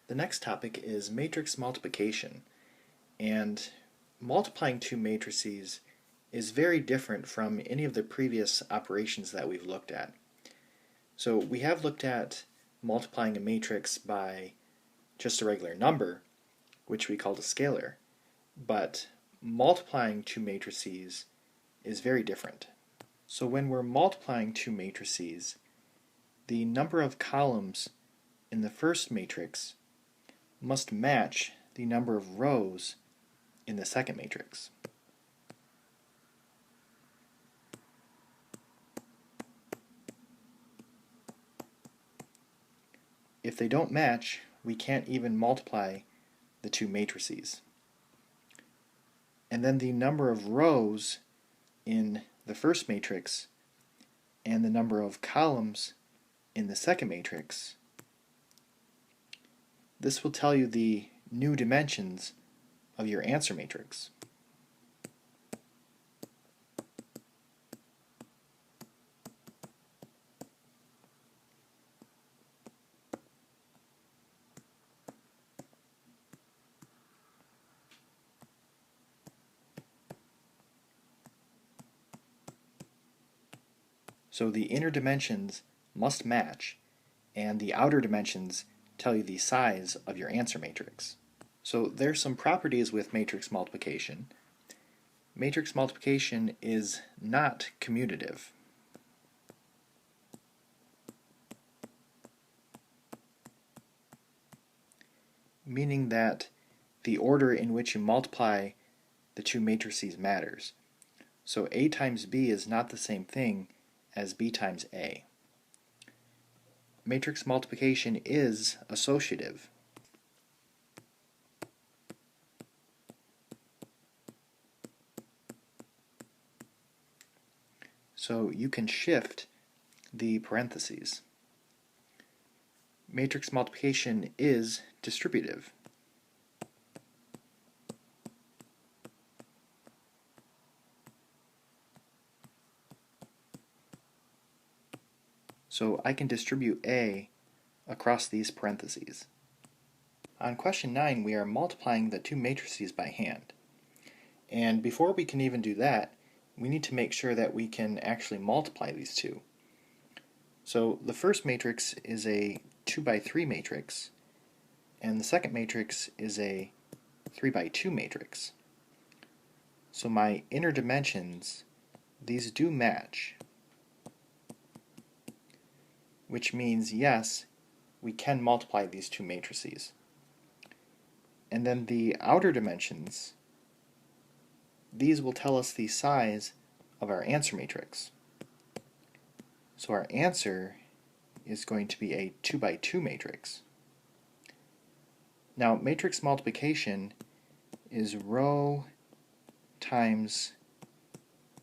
The next topic is matrix multiplication, and multiplying two matrices is very different from any of the previous operations that we've looked at. So we have looked at multiplying a matrix by just a regular number, which we called a scalar, but multiplying two matrices is very different. So when we're multiplying two matrices, the number of columns in the first matrix must match the number of rows in the second matrix. If they don't match, we can't even multiply the two matrices. And then the number of rows in the first matrix and the number of columns in the second matrix, this will tell you the new dimensions of your answer matrix. So the inner dimensions must match, and the outer dimensions tell you the size of your answer matrix. So there's some properties with matrix multiplication. Matrix multiplication is not commutative. Meaning that the order in which you multiply the two matrices matters. So A times B is not the same thing as B times A. Matrix multiplication is associative. So you can shift the parentheses. Matrix multiplication is distributive. So I can distribute A across these parentheses. On question 9, we are multiplying the two matrices by hand. And before we can even do that, we need to make sure that we can actually multiply these two. So the first matrix is a 2 by 3 matrix, and the second matrix is a 3 by 2 matrix. So my inner dimensions, these do match, which means yes, we can multiply these two matrices. And then the outer dimensions, these will tell us the size of our answer matrix. So our answer is going to be a 2 by 2 matrix. Now matrix multiplication is row times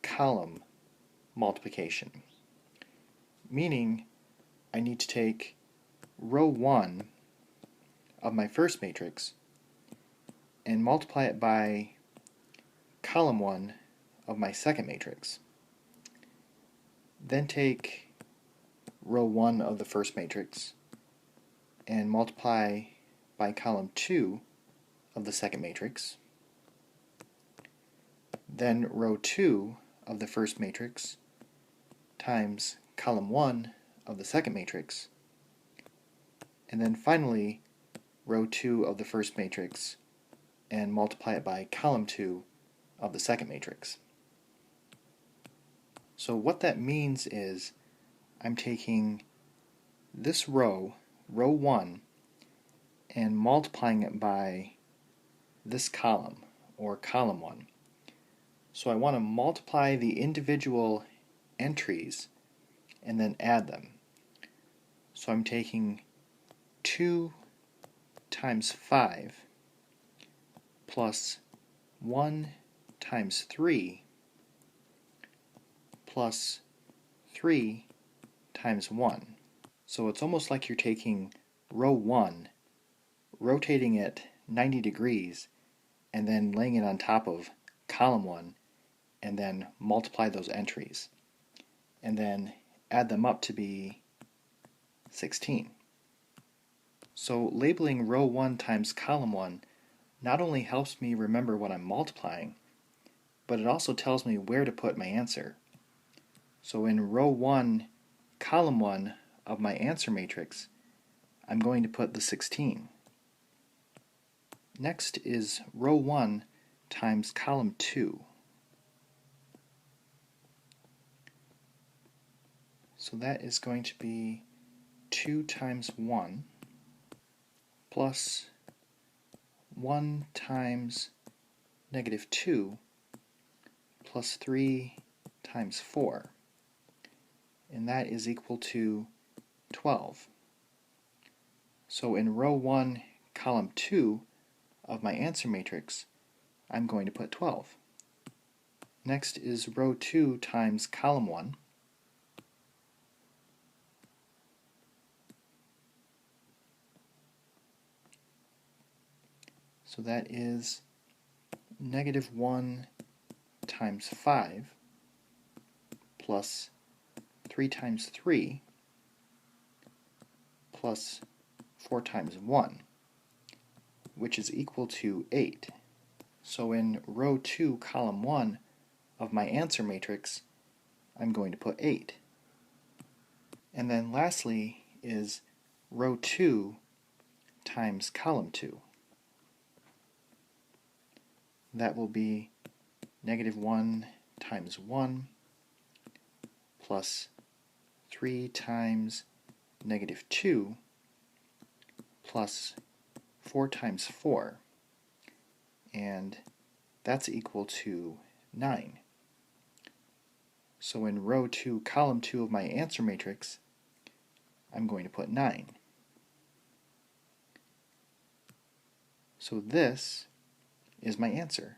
column multiplication, meaning I need to take row 1 of my first matrix and multiply it by column 1 of my second matrix. Then take row 1 of the first matrix and multiply by column 2 of the second matrix. Then row 2 of the first matrix times column 1 of the second matrix. And then finally row 2 of the first matrix and multiply it by column 2 of the second matrix. So what that means is I'm taking this row, row 1, and multiplying it by this column, or column 1. So I want to multiply the individual entries and then add them. So I'm taking 2 times 5 plus 1 times 3 plus 3 times 1. So it's almost like you're taking row 1, rotating it 90 degrees, and then laying it on top of column 1, and then multiply those entries, and then add them up to be 16. So labeling row 1 times column 1 not only helps me remember what I'm multiplying, but it also tells me where to put my answer. So in row 1, column 1 of my answer matrix, I'm going to put the 16. Next is row 1 times column 2. So that is going to be 2 times 1 plus 1 times negative 2 plus 3 times 4. And that is equal to 12. So in row 1, column 2 of my answer matrix, I'm going to put 12. Next is row 2 times column 1. So that is negative 1 times 5 plus 3 times 3 plus 4 times 1, which is equal to 8. So in row 2, column 1 of my answer matrix, I'm going to put 8. And then lastly is row 2 times column 2. That will be negative 1 times 1 plus 3 times negative 2 plus 4 times 4, and that's equal to 9. So in row 2, column 2 of my answer matrix, I'm going to put 9. So this is my answer.